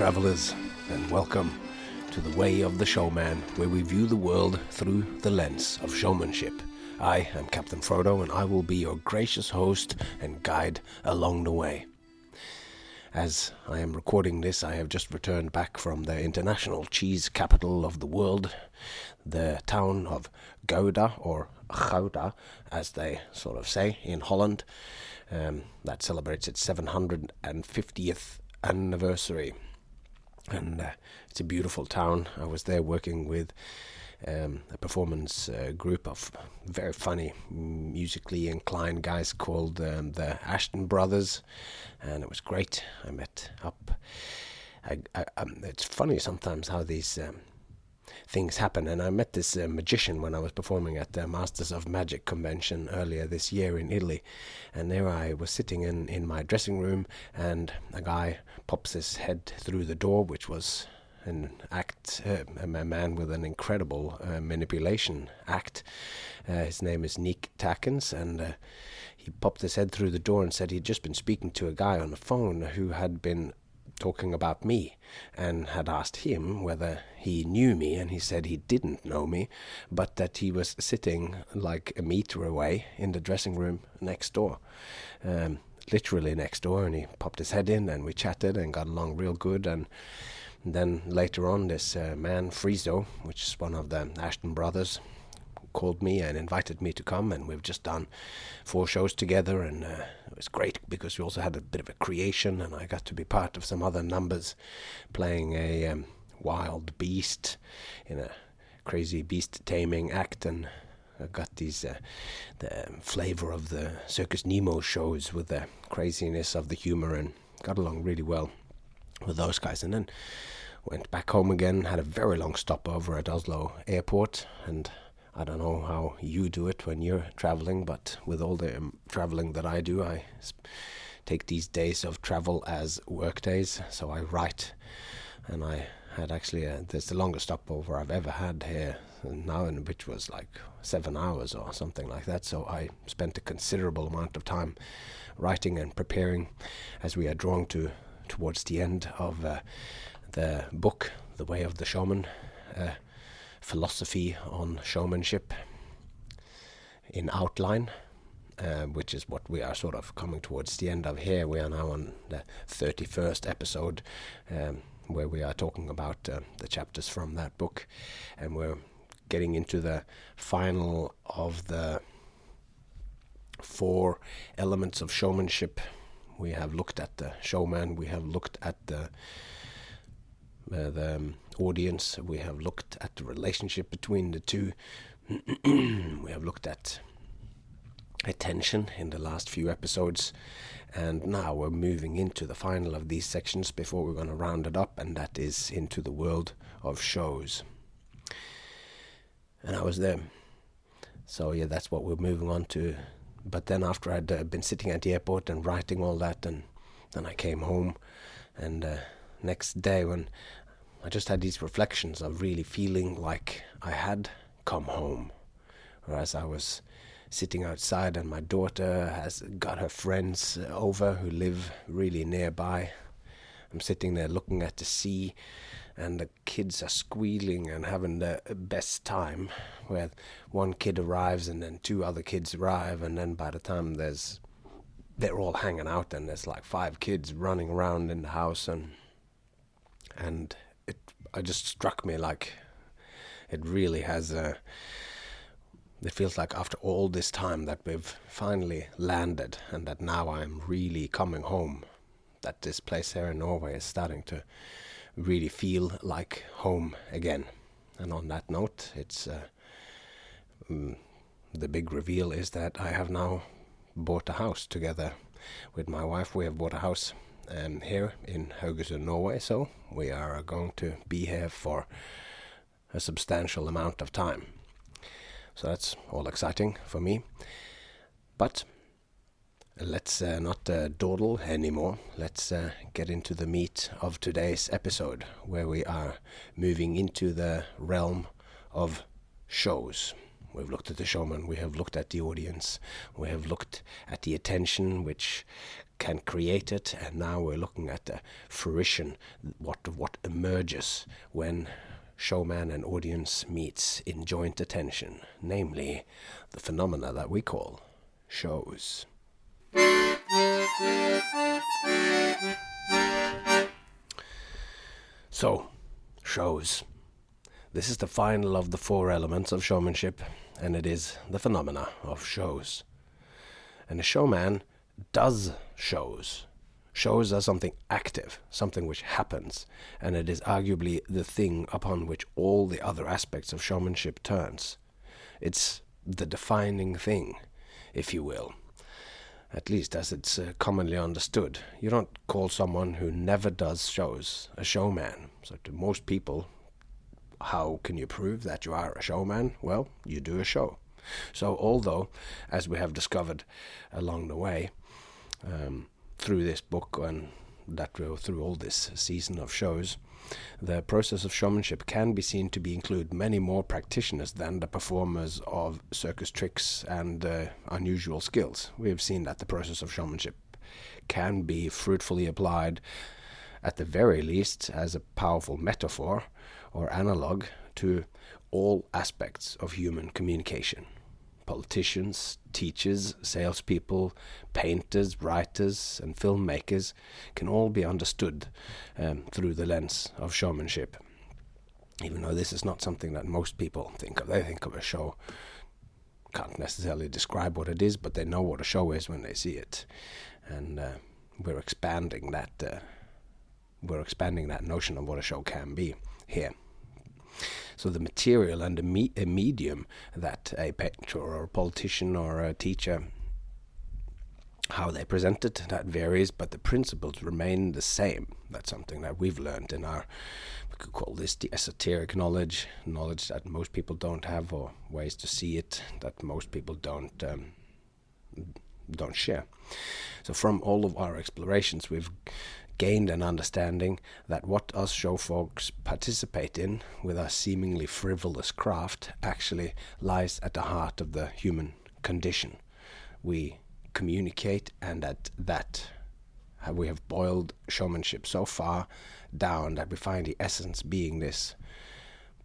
travelers, and welcome to the Way of the Showman, where we view the world through the lens of showmanship. I am Captain Frodo, and I will be your gracious host and guide along the way. As I am recording this, I have just returned back from the international cheese capital of the world, the town of Gouda, or Gouda, as they sort of say, in Holland. That celebrates its 750th anniversary. And it's a beautiful town. I was there working with a performance group of very funny, musically inclined guys called the Ashton Brothers, and it was great. I met up. It's funny sometimes how these things happen, and I met this magician when I was performing at the Masters of Magic convention earlier this year in Italy, and there I was sitting in my dressing room, and a guy pops his head through the door, which was an act, a man with an incredible manipulation act. His name is Nick Tackens, and he popped his head through the door and said he'd just been speaking to a guy on the phone who had been talking about me and had asked him whether he knew me, and he said he didn't know me, but that he was sitting like a meter away in the dressing room next door, literally next door, and he popped his head in and we chatted and got along real good. And then later on, this man Friezo, which is one of the Ashton brothers, called me and invited me to come, and we've just done 4 shows together, and it was great because we also had a bit of a creation, and I got to be part of some other numbers, playing a wild beast in a crazy beast taming act, and I got these the flavor of the Circus Nemo shows with the craziness of the humor, and got along really well with those guys. And then went back home again, had a very long stopover at Oslo airport, and I don't know how you do it when you're traveling, but with all the traveling that I do, I take these days of travel as work days. So I write, and I had actually there's the longest stopover I've ever had here now, and which was like 7 hours or something like that. So I spent a considerable amount of time writing and preparing as we are drawing towards the end of the book, The Way of the Showman, philosophy on showmanship in outline, which is what we are sort of coming towards the end of here. We are now on the 31st episode, where we are talking about the chapters from that book, and we're getting into the final of the 4 elements of showmanship. We have looked at the showman, we have looked at the audience, we have looked at the relationship between the two, we have looked at attention in the last few episodes, and now we're moving into the final of these sections before we're going to round it up, and that is into the world of shows. And I was there. So yeah, that's what we're moving on to. But then after I'd been sitting at the airport and writing all that, and then I came home, and next day when I just had these reflections of really feeling like I had come home, whereas I was sitting outside and my daughter has got her friends over who live really nearby. I'm sitting there looking at the sea, and the kids are squealing and having the best time, where one kid arrives and then 2 other kids arrive, and then by the time they're all hanging out, and there's like 5 kids running around in the house, and it just struck me like it really has it feels like after all this time that we've finally landed, and that now I'm really coming home, that this place here in Norway is starting to really feel like home again. And on that note, it's the big reveal is that I have now bought a house together with my wife. We have bought a house here in Haugesund, Norway, so we are going to be here for a substantial amount of time. So that's all exciting for me. But let's not dawdle anymore. Let's get into the meat of today's episode, where we are moving into the realm of shows, We've looked at the showman, we have looked at the audience, we have looked at the attention which can create it, and now we're looking at the fruition, what emerges when showman and audience meets in joint attention, namely the phenomena that we call shows. So, shows. This is the final of the 4 elements of showmanship, and it is the phenomena of shows. And a showman does shows. Shows are something active, something which happens, and it is arguably the thing upon which all the other aspects of showmanship turns. It's the defining thing, if you will, at least as it's commonly understood. You don't call someone who never does shows a showman. So to most people, how can you prove that you are a showman? Well, you do a show. So although, as we have discovered along the way, through this book and through all this season of shows, the process of showmanship can be seen to include many more practitioners than the performers of circus tricks and unusual skills. We have seen that the process of showmanship can be fruitfully applied, at the very least, as a powerful metaphor or analog to all aspects of human communication. Politicians, teachers, salespeople, painters, writers, and filmmakers can all be understood through the lens of showmanship. Even though this is not something that most people think of. They think of a show, can't necessarily describe what it is, but they know what a show is when they see it. And we're expanding that notion of what a show can be here. So the material and a medium that a painter or a politician or a teacher, how they present it, that varies, but the principles remain the same. That's something that we've learned in we could call this the esoteric knowledge that most people don't have, or ways to see it that most people don't share. So from all of our explorations, we've gained an understanding that what us show folks participate in with our seemingly frivolous craft actually lies at the heart of the human condition. We communicate, and at that we have boiled showmanship so far down that we find the essence being this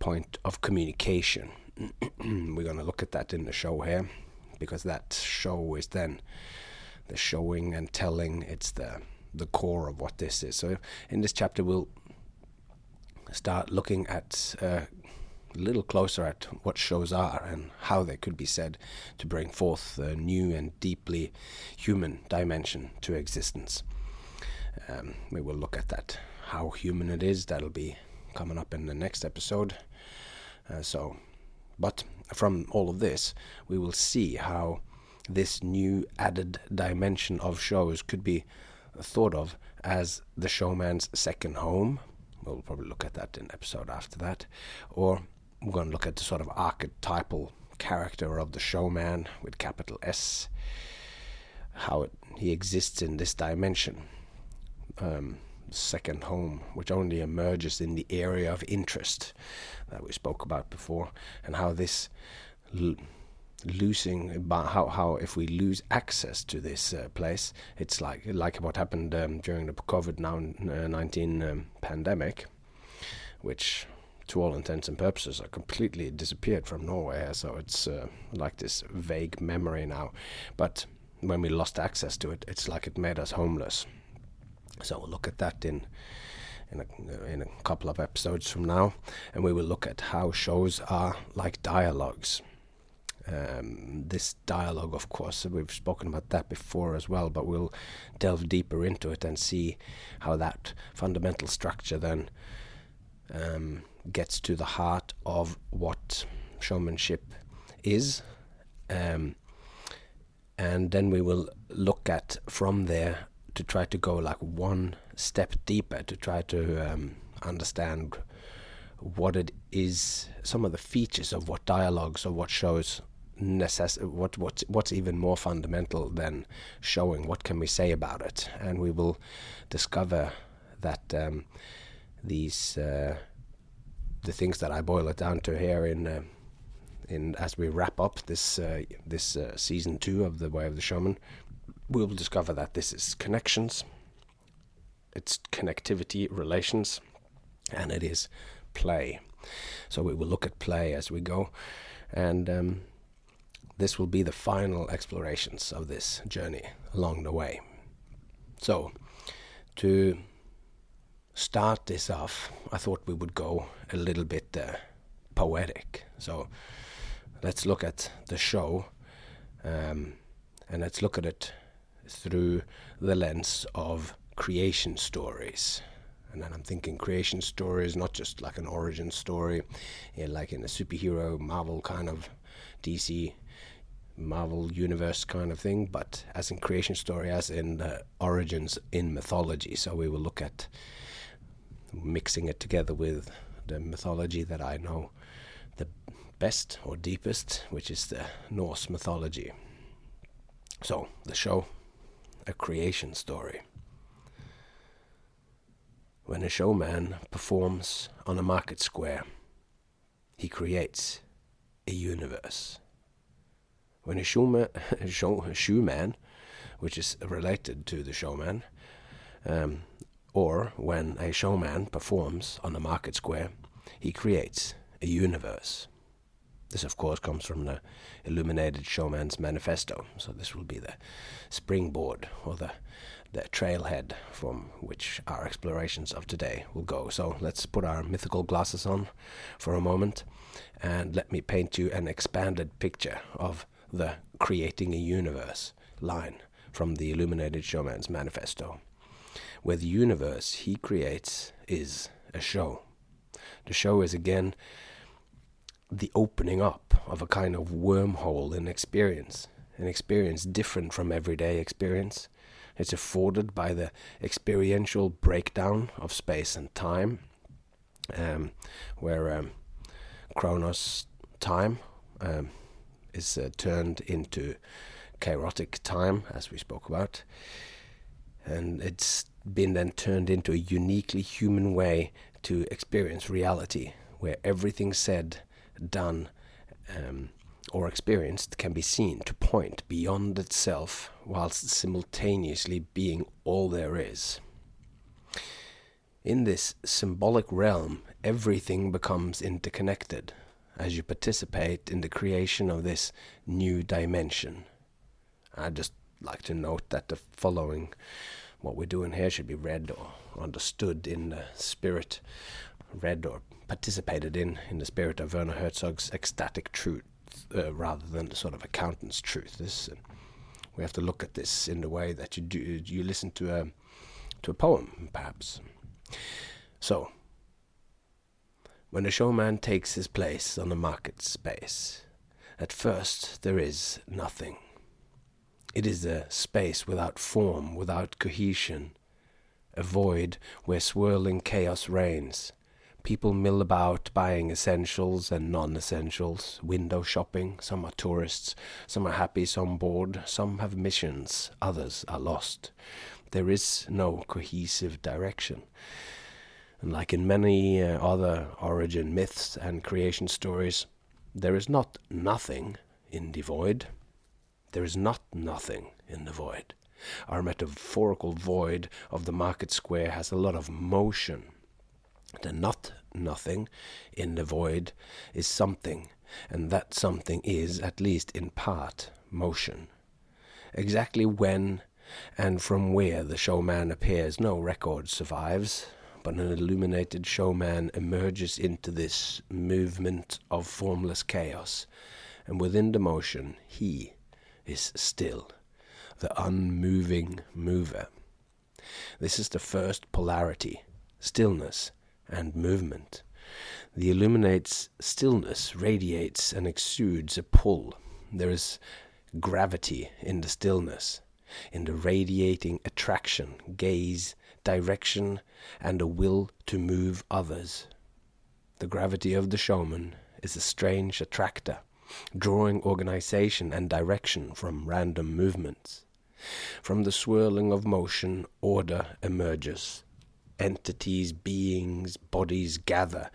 point of communication. We're going to look at that in the show here, because that show is then the showing and telling. It's the core of what this is. So in this chapter we'll start looking at a little closer at what shows are and how they could be said to bring forth a new and deeply human dimension to existence. We will look at that, how human it is. That'll be coming up in the next episode. But from all of this, we will see how this new added dimension of shows could be thought of as the showman's second home. We'll probably look at that in an episode after that. Or we're going to look at the sort of archetypal character of the showman with capital S, how he exists in this dimension. Second home, which only emerges in the area of interest that we spoke about before, and how this how if we lose access to this place, it's like what happened during the COVID-19 pandemic, which to all intents and purposes are completely disappeared from Norway. So it's like this vague memory now, but when we lost access to it, it's like it made us homeless. So we'll look at that in a couple of episodes from now, and we will look at how shows are like dialogues. This dialogue, of course, we've spoken about that before as well, but we'll delve deeper into it and see how that fundamental structure then gets to the heart of what showmanship is, and then we will look at from there to try to go like one step deeper to try to understand what it is, some of the features of what dialogues or what shows what's even more fundamental than showing. What can we say about it? And we will discover that the things that I boil it down to here in as we wrap up this season 2 of The Way of the Showman, we'll discover that this is connections, it's connectivity, relations, and it is play. So we will look at play as we go, and this will be the final explorations of this journey along the way. So to start this off, I thought we would go a little bit poetic. So let's look at the show, and let's look at it through the lens of creation stories. And then I'm thinking creation stories, not just like an origin story, like in a superhero Marvel kind of DC Marvel universe kind of thing, but as in creation story, as in the origins in mythology. So we will look at mixing it together with the mythology that I know the best or deepest, which is the Norse mythology. So the show, a creation story. When a showman performs on a market square, he creates a universe. When a shoeman, which is related to the showman, or when a showman performs on a market square, he creates a universe. This, of course, comes from the Illuminated Showman's Manifesto. So this will be the springboard or the trailhead from which our explorations of today will go. So let's put our mythical glasses on for a moment, and let me paint you an expanded picture of the creating a universe line from the Illuminated Showman's Manifesto, where the universe he creates is a show. The show is again the opening up of a kind of wormhole in experience, an experience different from everyday experience. It's afforded by the experiential breakdown of space and time, where chronos time is turned into chaotic time, as we spoke about, and it's been then turned into a uniquely human way to experience reality, where everything said, done, or experienced can be seen to point beyond itself, whilst simultaneously being all there is. In this symbolic realm, everything becomes interconnected as you participate in the creation of this new dimension. I'd just like to note that the following, what we're doing here, should be read or understood in the spirit, read or participated in the spirit of Werner Herzog's ecstatic truth, rather than the sort of accountant's truth. We have to look at this in the way that you listen to a poem, perhaps. So, when a showman takes his place on the market space, at first there is nothing. It is a space without form, without cohesion, a void where swirling chaos reigns. People mill about buying essentials and non-essentials, window shopping. Some are tourists, some are happy, some bored, some have missions, others are lost. There is no cohesive direction. And like in many other origin myths and creation stories, there is not nothing in the void. There is not nothing in the void. Our metaphorical void of the market square has a lot of motion. The not nothing in the void is something, and that something is, at least in part, motion. Exactly when and from where the showman appears, no record survives, but an illuminated showman emerges into this movement of formless chaos, and within the motion he is still, the unmoving mover. This is the first polarity, stillness and movement. The illuminates stillness radiates and exudes a pull. There is gravity in the stillness, in the radiating attraction, gaze, direction, and a will to move others. The gravity of the showman is a strange attractor, drawing organization and direction from random movements. From the swirling of motion, order emerges. entities, beings, bodies gather,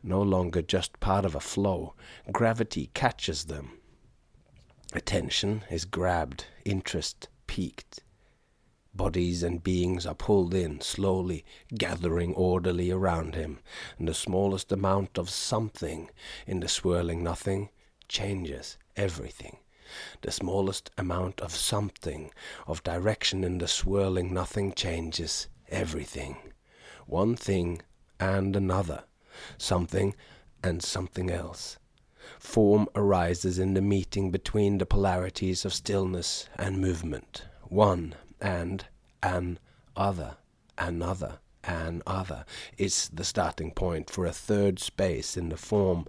no longer just part of a flow. Gravity catches them. Attention is grabbed, interest piqued. Bodies and beings are pulled in, slowly, gathering orderly around him, and the smallest amount of something in the swirling nothing changes everything. The smallest amount of something, of direction in the swirling nothing changes everything. One thing and another, something and something else. Form arises in the meeting between the polarities of stillness and movement. One and an other, another, an other is the starting point for a third space in the form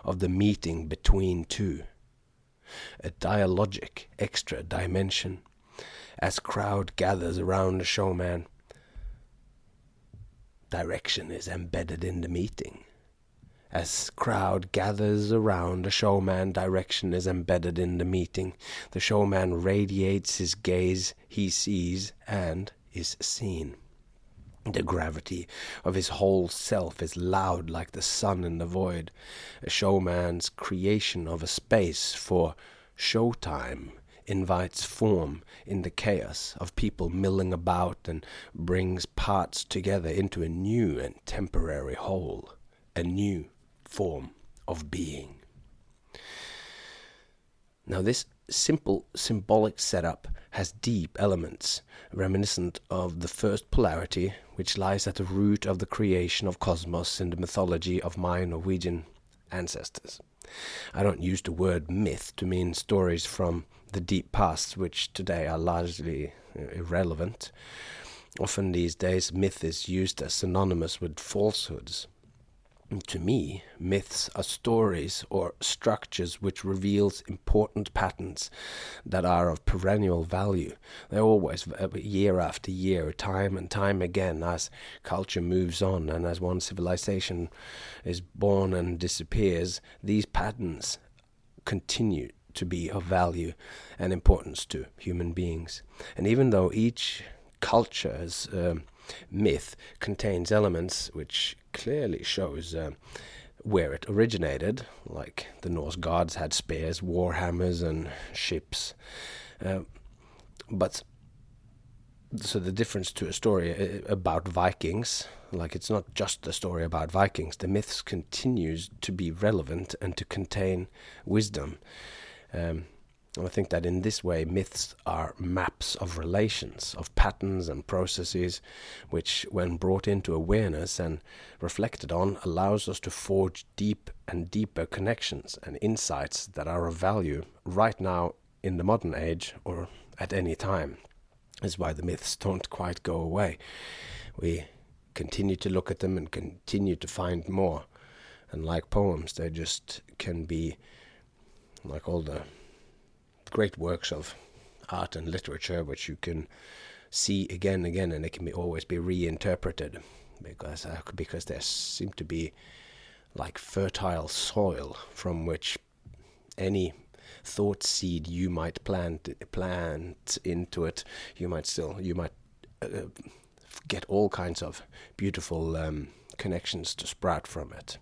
of the meeting between two. A dialogic extra dimension. As crowd gathers around the showman, direction is embedded in the meeting. As crowd gathers around the showman, direction is embedded in the meeting. The showman radiates his gaze, he sees and is seen. The gravity of his whole self is loud like the sun in the void. A showman's creation of a space for showtime invites form in the chaos of people milling about and brings parts together into a new and temporary whole, a new form of being. Now this simple symbolic setup has deep elements reminiscent of the first polarity, which lies at the root of the creation of cosmos in the mythology of my Norwegian ancestors. I don't use the word myth to mean stories from the deep past, which today are largely irrelevant. Often these days myth is used as synonymous with falsehoods. To me, myths are stories or structures which reveals important patterns that are of perennial value. They're always, year after year, time and time again, as culture moves on and as one civilization is born and disappears, these patterns continue to be of value and importance to human beings. And even though each culture's myth contains elements which clearly shows where it originated, like the Norse gods had spears, war hammers and ships. But so the difference to a story about Vikings, like it's not just a story about Vikings, the myths continues to be relevant and to contain wisdom. I think that in this way myths are maps of relations, of patterns and processes, which when brought into awareness and reflected on allows us to forge deep and deeper connections and insights that are of value right now in the modern age or at any time. That's why the myths don't quite go away. We continue to look at them and continue to find more. And like poems, they just can be like all the great works of art and literature which you can see again and again, and they can always be reinterpreted because there seem to be like fertile soil from which any thought seed you might plant into it, you might get all kinds of beautiful connections to sprout from it.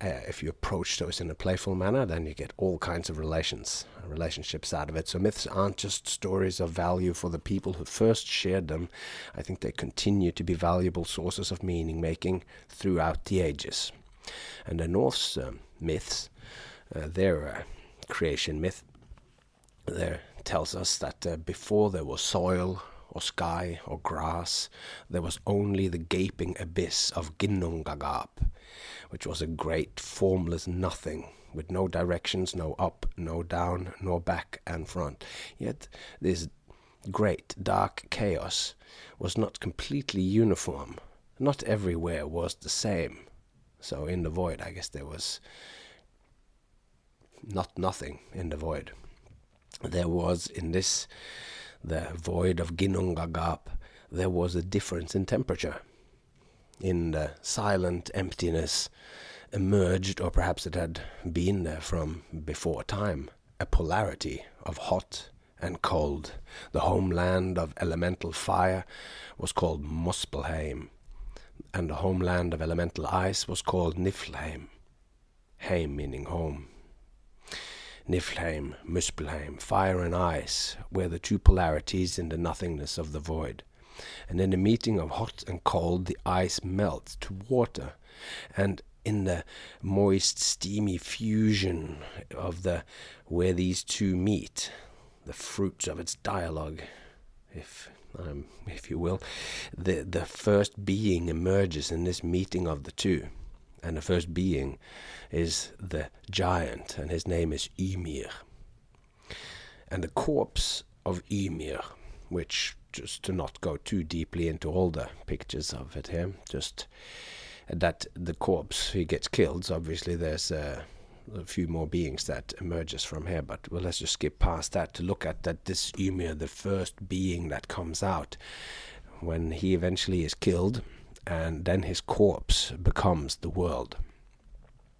If you approach those in a playful manner, then you get all kinds of relationships out of it. So myths aren't just stories of value for the people who first shared them. I think they continue to be valuable sources of meaning making throughout the ages. And the Norse myths, their creation myth, there tells us that before there was soil or sky or grass, there was only the gaping abyss of Ginnungagap, which was a great formless nothing, with no directions, no up, no down, nor back and front. Yet this great dark chaos was not completely uniform. Not everywhere was the same. So in the void, I guess there was not nothing in the void. There was in this, the void of Ginnungagap, there was a difference in temperature. In the silent emptiness emerged, or perhaps it had been there from before time, a polarity of hot and cold. The homeland of elemental fire was called Muspelheim, and the homeland of elemental ice was called Niflheim. Heim meaning home. Niflheim, Muspelheim, fire and ice were the two polarities in the nothingness of the void. And in the meeting of hot and cold, the ice melts to water, and in the moist, steamy fusion of where these two meet, the fruits of its dialogue, if you will, the first being emerges in this meeting of the two. And the first being is the giant, and his name is Ymir. And the corpse of Ymir, which, just to not go too deeply into all the pictures of it here, just that the corpse, he gets killed, so obviously there's a few more beings that emerges from here, but well, let's just skip past that to look at that this Ymir, the first being that comes out, when he eventually is killed, and then his corpse becomes the world,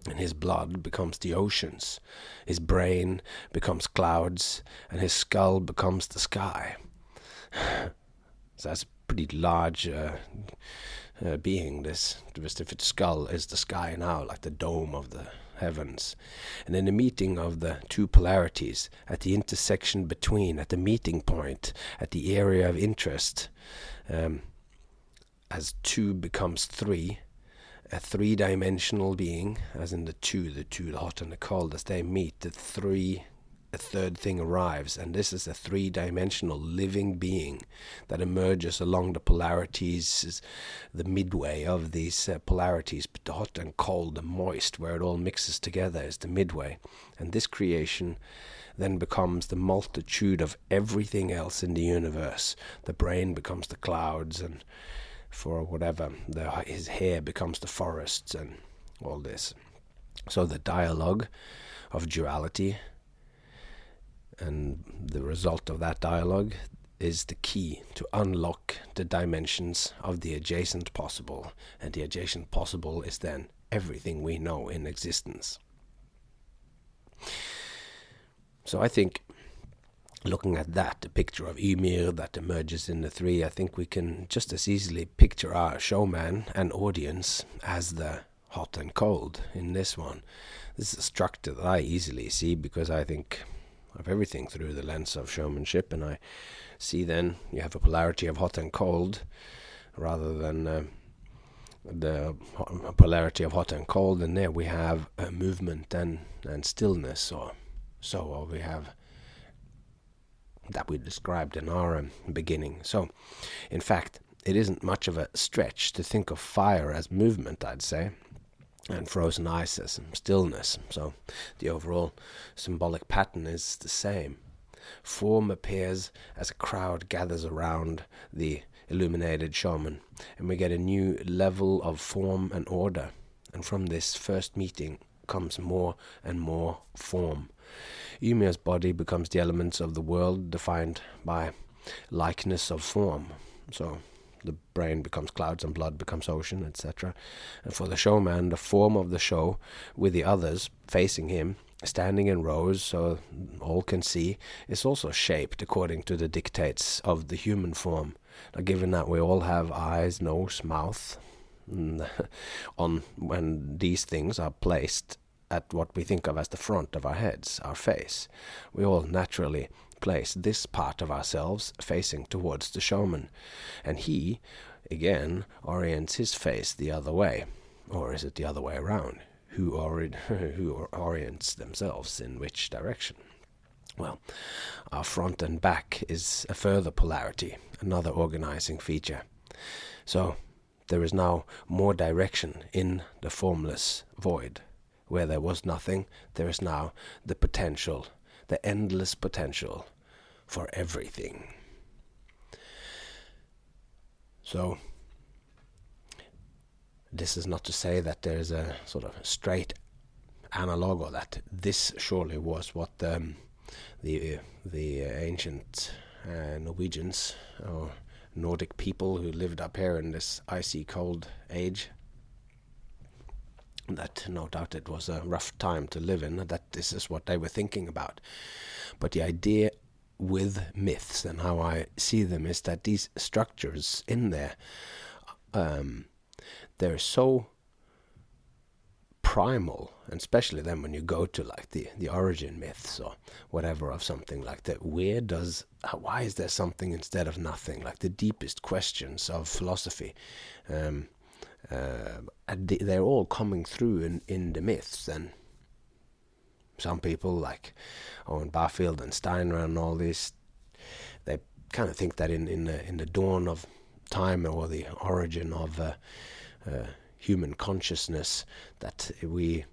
and his blood becomes the oceans, his brain becomes clouds, and his skull becomes the sky. So that's a pretty large being, this. Just if its skull is the sky now, like the dome of the heavens. And in the meeting of the two polarities, at the intersection between, at the meeting point, at the area of interest, as two becomes three, a three-dimensional being, as in the hot and the cold, as they meet, a third thing arrives, and this is a three-dimensional living being that emerges along the polarities, the midway of these polarities, but the hot and cold, the moist, where it all mixes together, is the midway. And this creation then becomes the multitude of everything else in the universe. The brain becomes the clouds, and for whatever, his hair becomes the forests, and all this. So the dialogue of duality, and the result of that dialogue, is the key to unlock the dimensions of the adjacent possible, and the adjacent possible is then everything we know in existence. So I think, looking at that, the picture of Ymir that emerges in the three, I think we can just as easily picture our showman and audience as the hot and cold in this one. This is a structure that I easily see, because I think of everything through the lens of showmanship, and I see then you have a polarity of hot and cold rather than the polarity of hot and cold, and there we have a movement and stillness, or we have that we described in our beginning. So in fact, it isn't much of a stretch to think of fire as movement, I'd say, and frozen ice as stillness. So the overall symbolic pattern is the same. Form appears as a crowd gathers around the illuminated showman, and we get a new level of form and order, and from this first meeting comes more and more form. Ymir's body becomes the elements of the world defined by likeness of form. So the brain becomes clouds and blood becomes ocean, etc. And for the showman, the form of the show, with the others facing him, standing in rows so all can see, is also shaped according to the dictates of the human form. Now, given that we all have eyes, nose, mouth, on when these things are placed at what we think of as the front of our heads, our face, we all naturally place this part of ourselves facing towards the showman, and he, again, orients his face the other way. Or is it the other way around? Who orients themselves in which direction? Well, our front and back is a further polarity, another organizing feature. So there is now more direction in the formless void. Where there was nothing, there is now the potential, the endless potential for everything. So this is not to say that there is a sort of straight analog, or that this surely was what the ancient Norwegians or Nordic people who lived up here in this icy cold age, that no doubt it was a rough time to live in, that this is what they were thinking about. But the idea with myths and how I see them is that these structures in there, they're so primal, and especially then when you go to like the origin myths or whatever of something like that, why is there something instead of nothing, like the deepest questions of philosophy, they're all coming through in the myths. And some people like Owen Barfield and Steiner and all these, they kind of think that in the dawn of time, or the origin of human consciousness, that we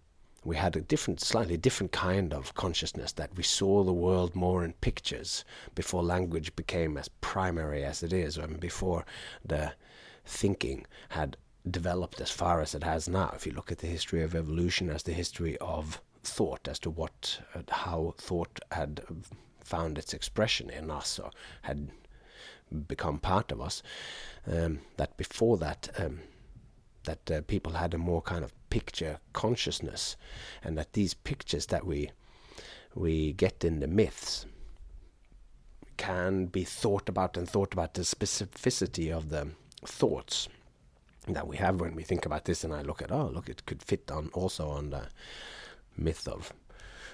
had a slightly different kind of consciousness, that we saw the world more in pictures before language became as primary as it is, and before the thinking had developed as far as it has now. If you look at the history of evolution as the history of thought, as to how thought had found its expression in us, or had become part of us, that before that people had a more kind of picture consciousness, and that these pictures that we get in the myths can be thought about the specificity of the thoughts that we have when we think about this. And I look at, it could fit also on the myth of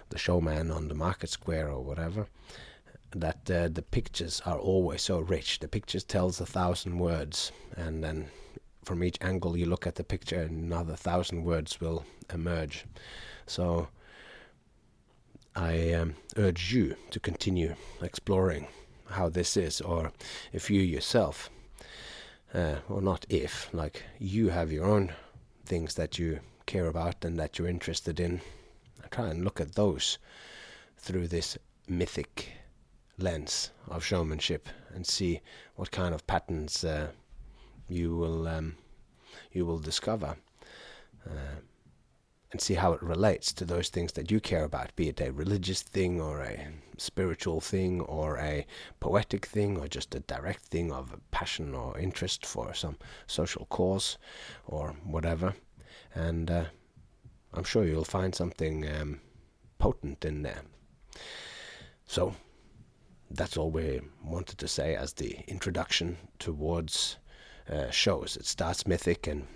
the showman on the market square or whatever, that the pictures are always so rich. The pictures tells 1,000 words, and then from each angle you look at the picture, another 1,000 words will emerge. So I urge you to continue exploring how this is, or if you yourself, or not if, like you have your own things that you care about and that you're interested in, try and look at those through this mythic lens of showmanship, and see what kind of patterns you will discover, and see how it relates to those things that you care about, be it a religious thing or a spiritual thing or a poetic thing, or just a direct thing of passion or interest for some social cause or whatever. And I'm sure you'll find something potent in there. So that's all we wanted to say as the introduction towards shows. It starts mythic, and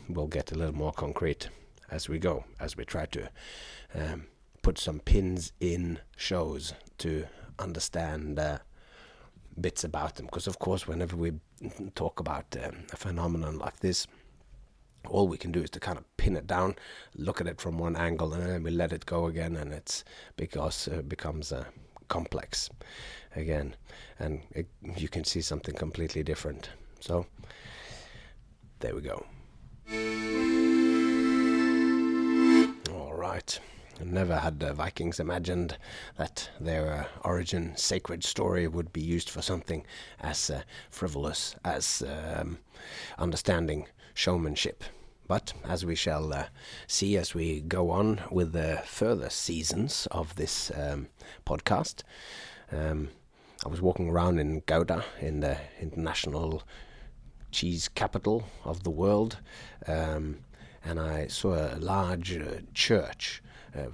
we'll get a little more concrete as we go, as we try to put some pins in shows to understand bits about them. Because of course, whenever we talk about a phenomenon like this, all we can do is to kind of pin it down, look at it from one angle, and then we let it go again, and it's because it becomes complex again, and you can see something completely different. So there we go. All right. Never had the Vikings imagined that their origin sacred story would be used for something as frivolous as understanding showmanship. But as we shall see as we go on with the further seasons of this podcast, I was walking around in Gouda, in the international cheese capital of the world, and I saw a large church, I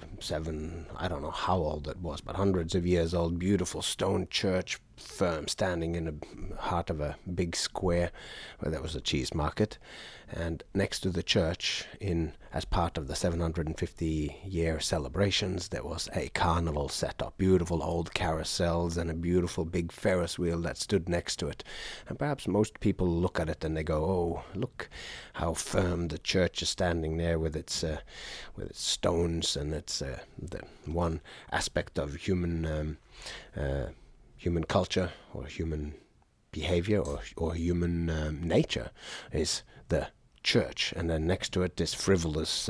don't know how old it was, but hundreds of years old, beautiful stone church, firm, standing in the heart of a big square where there was a cheese market. And next to the church, as part of the 750-year celebrations, there was a carnival set up, beautiful old carousels and a beautiful big Ferris wheel that stood next to it. And perhaps most people look at it and they go, "Oh, look how firm the church is standing there with its stones, and it's the one aspect of human culture or human behavior or human nature is the church." And then next to it, this frivolous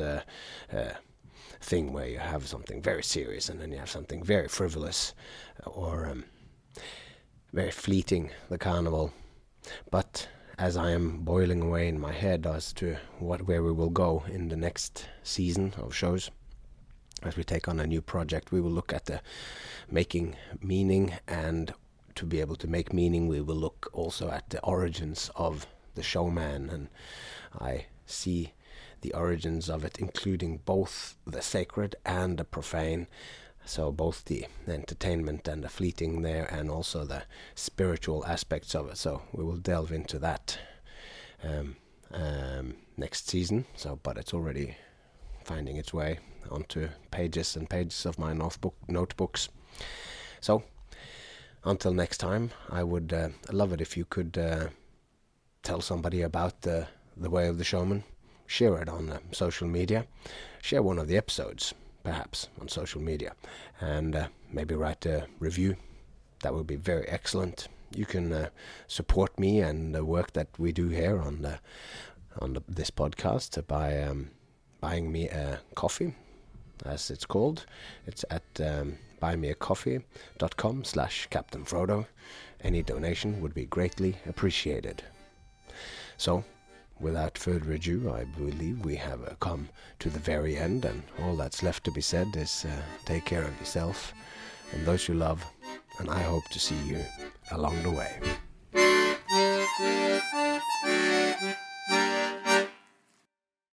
thing where you have something very serious, and then you have something very frivolous or very fleeting, the carnival. But as I am boiling away in my head as to where we will go in the next season of shows, as we take on a new project, we will look at the making meaning, and to be able to make meaning, we will look also at the origins of the showman. And I see the origins of it, including both the sacred and the profane, So both the entertainment and the fleeting there, and also the spiritual aspects of it. So we will delve into that next season. But it's already finding its way onto pages and pages of my notebooks. So until next time, I would love it if you could tell somebody about the Way of the Showman. Share it on social media. Share one of the episodes, perhaps, on social media, and maybe write a review. That would be very excellent. You can support me and the work that we do here on this podcast by buying me a coffee, as it's called. It's at buymeacoffee.com/Captain Frodo. Any donation would be greatly appreciated. So, without further ado, I believe we have come to the very end, and all that's left to be said is take care of yourself and those you love, and I hope to see you along the way.